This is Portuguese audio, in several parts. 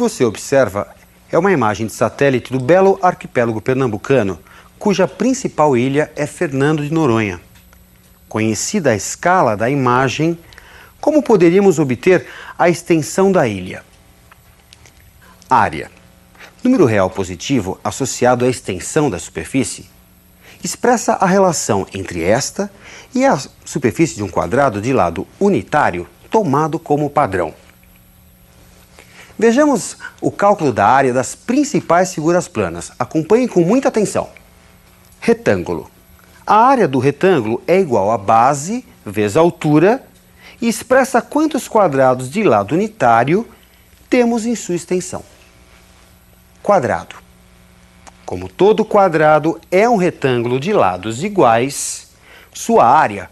você observa é uma imagem de satélite do belo arquipélago pernambucano, cuja principal ilha é Fernando de Noronha. Conhecida a escala da imagem, como poderíamos obter a extensão da ilha? Área. Número real positivo associado à extensão da superfície expressa a relação entre esta e a superfície de um quadrado de lado unitário tomado como padrão. Vejamos o cálculo da área das principais figuras planas. Acompanhe com muita atenção. Retângulo. A área do retângulo é igual a base vezes a altura e expressa quantos quadrados de lado unitário temos em sua extensão. Quadrado. Como todo quadrado é um retângulo de lados iguais, sua área,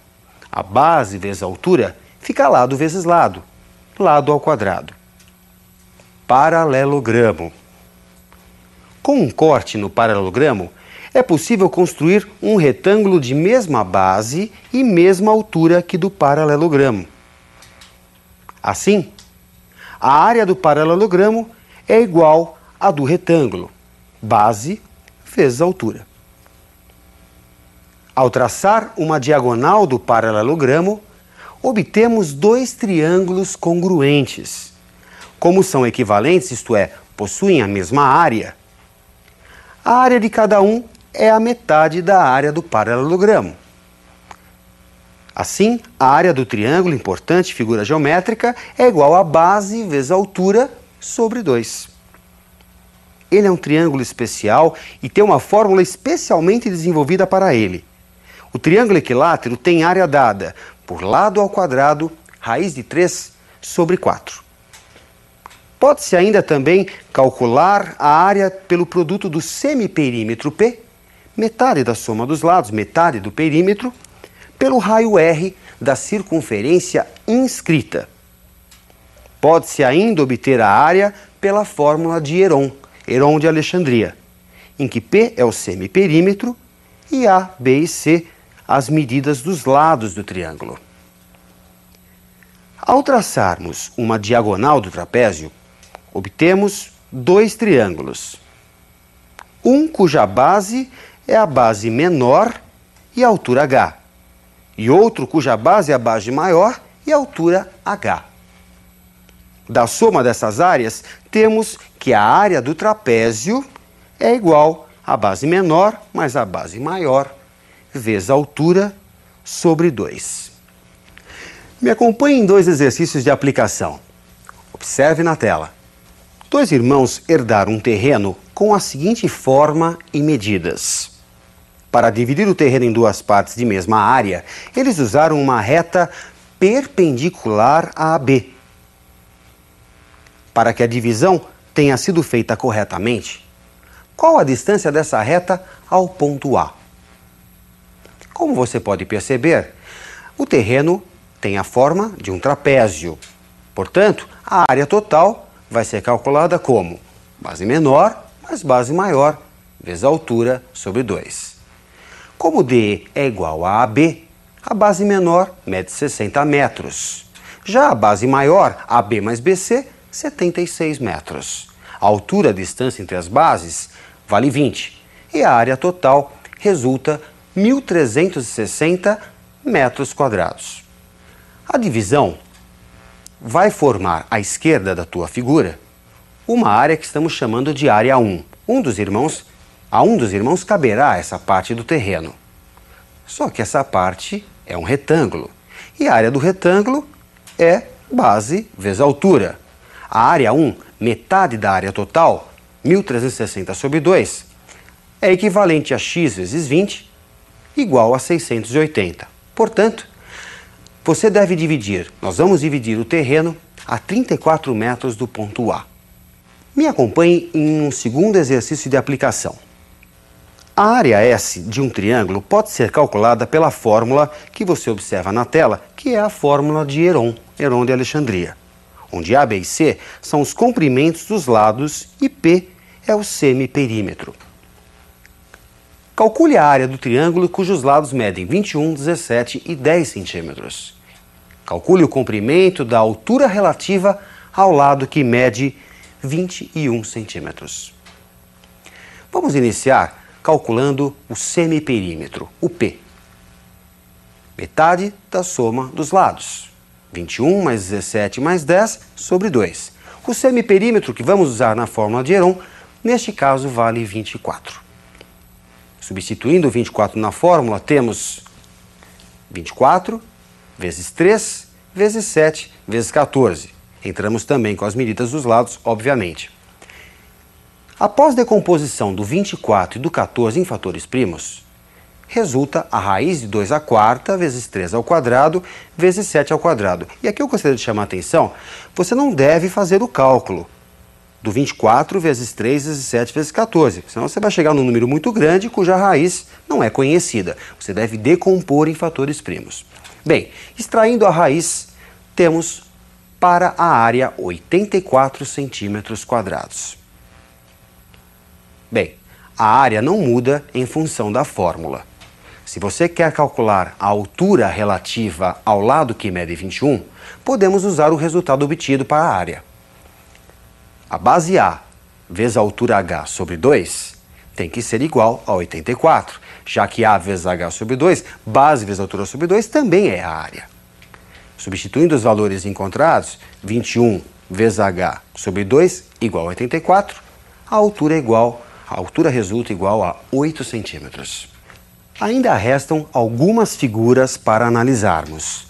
a base vezes a altura, fica lado vezes lado, lado ao quadrado. Paralelogramo. Com um corte no paralelogramo, é possível construir um retângulo de mesma base e mesma altura que do paralelogramo. Assim, a área do paralelogramo é igual à do retângulo, base vezes altura. Ao traçar uma diagonal do paralelogramo, obtemos dois triângulos congruentes. Como são equivalentes, isto é, possuem a mesma área, a área de cada um é a metade da área do paralelogramo. Assim, a área do triângulo, importante figura geométrica, é igual a base vezes a altura sobre 2. Ele é um triângulo especial e tem uma fórmula especialmente desenvolvida para ele. O triângulo equilátero tem área dada por lado ao quadrado, raiz de 3 sobre 4. Pode-se ainda também calcular a área pelo produto do semiperímetro P, metade da soma dos lados, metade do perímetro, pelo raio R da circunferência inscrita. Pode-se ainda obter a área pela fórmula de Heron de Alexandria, em que P é o semiperímetro e A, B e C as medidas dos lados do triângulo. Ao traçarmos uma diagonal do trapézio, obtemos dois triângulos. Um cuja base é a base menor e a altura H, e outro cuja base é a base maior e a altura H. Da soma dessas áreas, temos que a área do trapézio é igual à base menor mais a base maior vezes a altura sobre 2. Me acompanhe em dois exercícios de aplicação. Observe na tela. Dois irmãos herdaram um terreno com a seguinte forma e medidas. Para dividir o terreno em duas partes de mesma área, eles usaram uma reta perpendicular a AB. Para que a divisão tenha sido feita corretamente, qual a distância dessa reta ao ponto A? Como você pode perceber, o terreno tem a forma de um trapézio. Portanto, a área total vai ser calculada como base menor mais base maior vezes a altura sobre 2. Como DE é igual a AB, a base menor mede 60 metros. Já a base maior, AB mais BC, 76 metros. A altura, a distância entre as bases, vale 20. E a área total resulta 1.360 metros quadrados. A divisão vai formar à esquerda da tua figura uma área que estamos chamando de área 1. A um dos irmãos caberá essa parte do terreno. Só que essa parte é um retângulo. E a área do retângulo é base vezes altura. A área 1, metade da área total, 1.360 sobre 2, é equivalente a x vezes 20, igual a 680. Portanto, você deve dividir, nós vamos dividir o terreno a 34 metros do ponto A. Me acompanhe em um segundo exercício de aplicação. A área S de um triângulo pode ser calculada pela fórmula que você observa na tela, que é a fórmula de Heron de Alexandria, onde A, B e C são os comprimentos dos lados e P é o semiperímetro. Calcule a área do triângulo cujos lados medem 21, 17 e 10 centímetros. Calcule o comprimento da altura relativa ao lado que mede 21 centímetros. Vamos iniciar calculando o semiperímetro, o P. Metade da soma dos lados. 21 mais 17 mais 10 sobre 2. O semiperímetro que vamos usar na fórmula de Heron, neste caso, vale 24. Substituindo o 24 na fórmula, temos 24 vezes 3 vezes 7 vezes 14. Entramos também com as medidas dos lados, obviamente. Após decomposição do 24 e do 14 em fatores primos, resulta a raiz de 2 à quarta vezes 3 ao quadrado vezes 7 ao quadrado. E aqui eu gostaria de chamar a atenção, você não deve fazer o cálculo do 24 vezes 3 vezes 7 vezes 14, senão você vai chegar num número muito grande cuja raiz não é conhecida. Você deve decompor em fatores primos. Bem, extraindo a raiz, temos para a área 84 centímetros quadrados. Bem, a área não muda em função da fórmula. Se você quer calcular a altura relativa ao lado que mede 21, podemos usar o resultado obtido para a área. A base A vezes a altura H sobre 2 tem que ser igual a 84, já que A vezes H sobre 2, base vezes altura sobre 2, também é a área. Substituindo os valores encontrados, 21 vezes H sobre 2 igual a 84, a altura resulta igual a 8 centímetros. Ainda restam algumas figuras para analisarmos.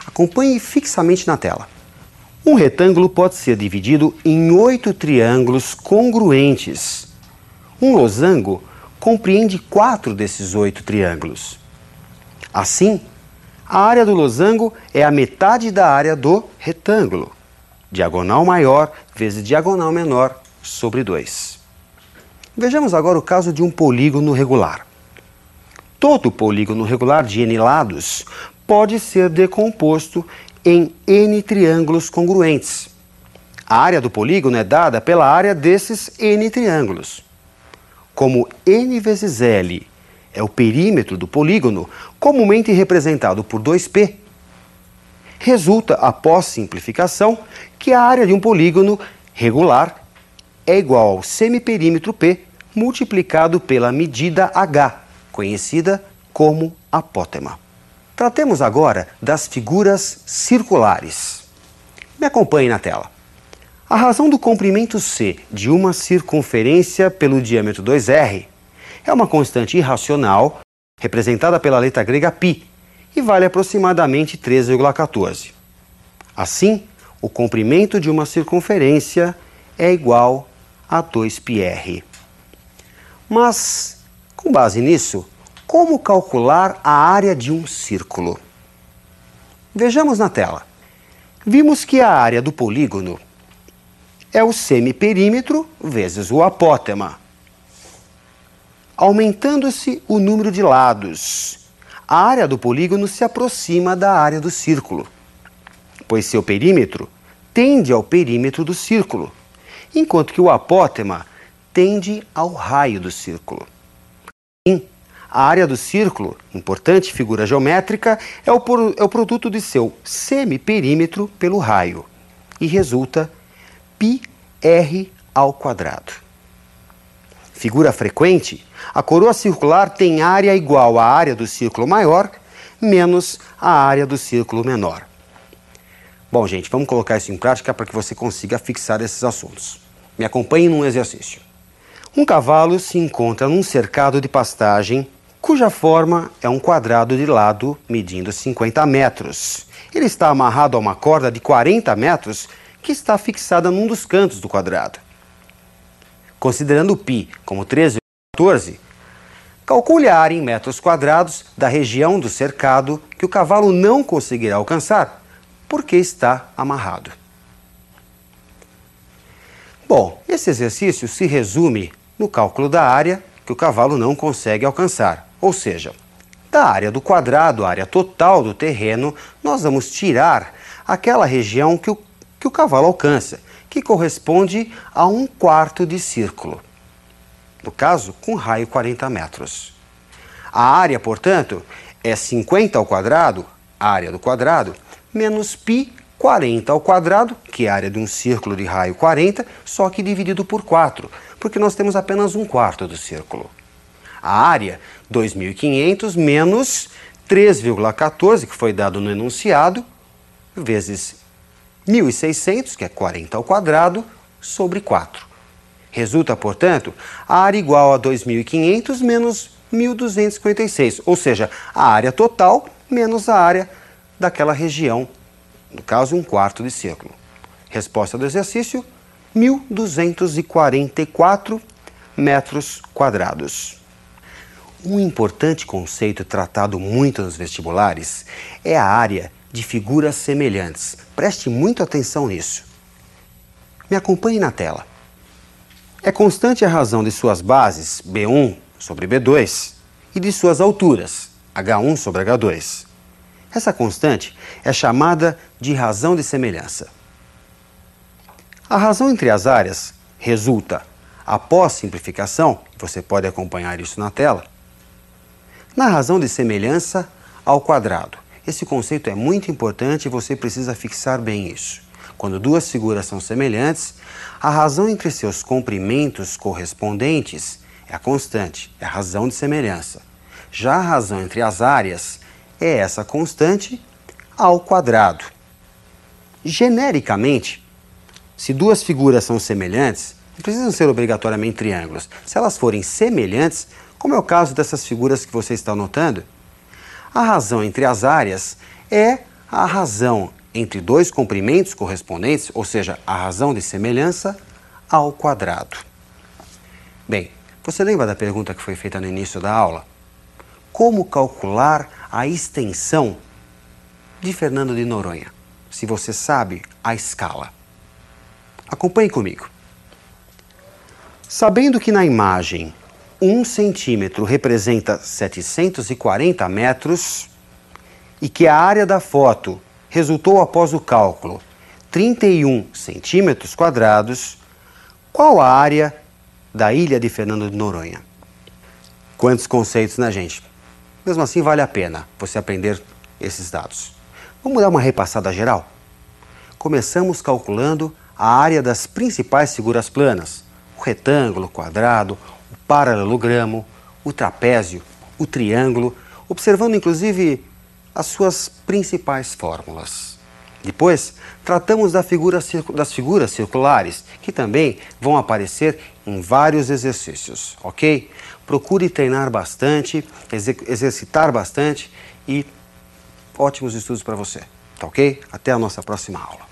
Acompanhe fixamente na tela. Um retângulo pode ser dividido em 8 triângulos congruentes. Um losango compreende 4 desses 8 triângulos. Assim, a área do losango é a metade da área do retângulo. Diagonal maior vezes diagonal menor sobre 2. Vejamos agora o caso de um polígono regular. Todo polígono regular de n lados pode ser decomposto em n triângulos congruentes. A área do polígono é dada pela área desses n triângulos. Como n vezes L é o perímetro do polígono, comumente representado por 2π, resulta, após simplificação, que a área de um polígono regular é igual ao semiperímetro P multiplicado pela medida H, conhecida como apótema. Tratemos agora das figuras circulares. Me acompanhe na tela. A razão do comprimento C de uma circunferência pelo diâmetro 2r é uma constante irracional representada pela letra grega π e vale aproximadamente 13,14. Assim, o comprimento de uma circunferência é igual a 2πr. Mas, com base nisso, como calcular a área de um círculo? Vejamos na tela. Vimos que a área do polígono é o semiperímetro vezes o apótema. Aumentando-se o número de lados, a área do polígono se aproxima da área do círculo, pois seu perímetro tende ao perímetro do círculo, enquanto que o apótema tende ao raio do círculo. A área do círculo, importante figura geométrica, é o produto de seu semiperímetro pelo raio e resulta πr ao quadrado. Figura frequente, a coroa circular tem área igual à área do círculo maior menos a área do círculo menor. Bom, gente, vamos colocar isso em prática para que você consiga fixar esses assuntos. Me acompanhe num exercício. Um cavalo se encontra num cercado de pastagem cuja forma é um quadrado de lado medindo 50 metros. Ele está amarrado a uma corda de 40 metros que está fixada num dos cantos do quadrado. Considerando π como 13,14, calcule a área em metros quadrados da região do cercado que o cavalo não conseguirá alcançar porque está amarrado. Bom, esse exercício se resume no cálculo da área que o cavalo não consegue alcançar. Ou seja, da área do quadrado, a área total do terreno, nós vamos tirar aquela região que o cavalo alcança, que corresponde a 1/4 de círculo. No caso, com raio 40 metros. A área, portanto, é 50 ao quadrado, área do quadrado, menos π 40 ao quadrado, que é a área de um círculo de raio 40, só que dividido por 4, porque nós temos apenas 1/4 do círculo. A área, 2.500 menos 3,14, que foi dado no enunciado, vezes 1.600, que é 40 ao quadrado, sobre 4. Resulta, portanto, a área igual a 2.500 menos 1.256, ou seja, a área total menos a área daquela região, no caso, 1/4 de círculo. Resposta do exercício, 1.244 metros quadrados. Um importante conceito tratado muito nos vestibulares é a área de figuras semelhantes. Preste muita atenção nisso. Me acompanhe na tela. É constante a razão de suas bases, B1 sobre B2, e de suas alturas, H1 sobre H2. Essa constante é chamada de razão de semelhança. A razão entre as áreas resulta, após simplificação, você pode acompanhar isso na tela, na razão de semelhança ao quadrado. Esse conceito é muito importante e você precisa fixar bem isso. Quando duas figuras são semelhantes, a razão entre seus comprimentos correspondentes é a constante, é a razão de semelhança. Já a razão entre as áreas é essa constante ao quadrado. Genericamente, se duas figuras são semelhantes, não precisam ser obrigatoriamente triângulos. Se elas forem semelhantes, como é o caso dessas figuras que você está notando, a razão entre as áreas é a razão entre dois comprimentos correspondentes, ou seja, a razão de semelhança ao quadrado. Bem, você lembra da pergunta que foi feita no início da aula? Como calcular a extensão de Fernando de Noronha, se você sabe a escala? Acompanhe comigo. Sabendo que na imagem 1 centímetro representa 740 metros e que a área da foto resultou após o cálculo 31 centímetros quadrados, qual a área da ilha de Fernando de Noronha? Quantos conceitos, né, gente? Mesmo assim, vale a pena você aprender esses dados. Vamos dar uma repassada geral? Começamos calculando a área das principais figuras planas, o retângulo, o quadrado, o paralelogramo, o trapézio, o triângulo, observando inclusive as suas principais fórmulas. Depois, tratamos das figuras circulares, que também vão aparecer em vários exercícios, ok? Procure treinar bastante, exercitar bastante e ótimos estudos para você, tá ok? Até a nossa próxima aula.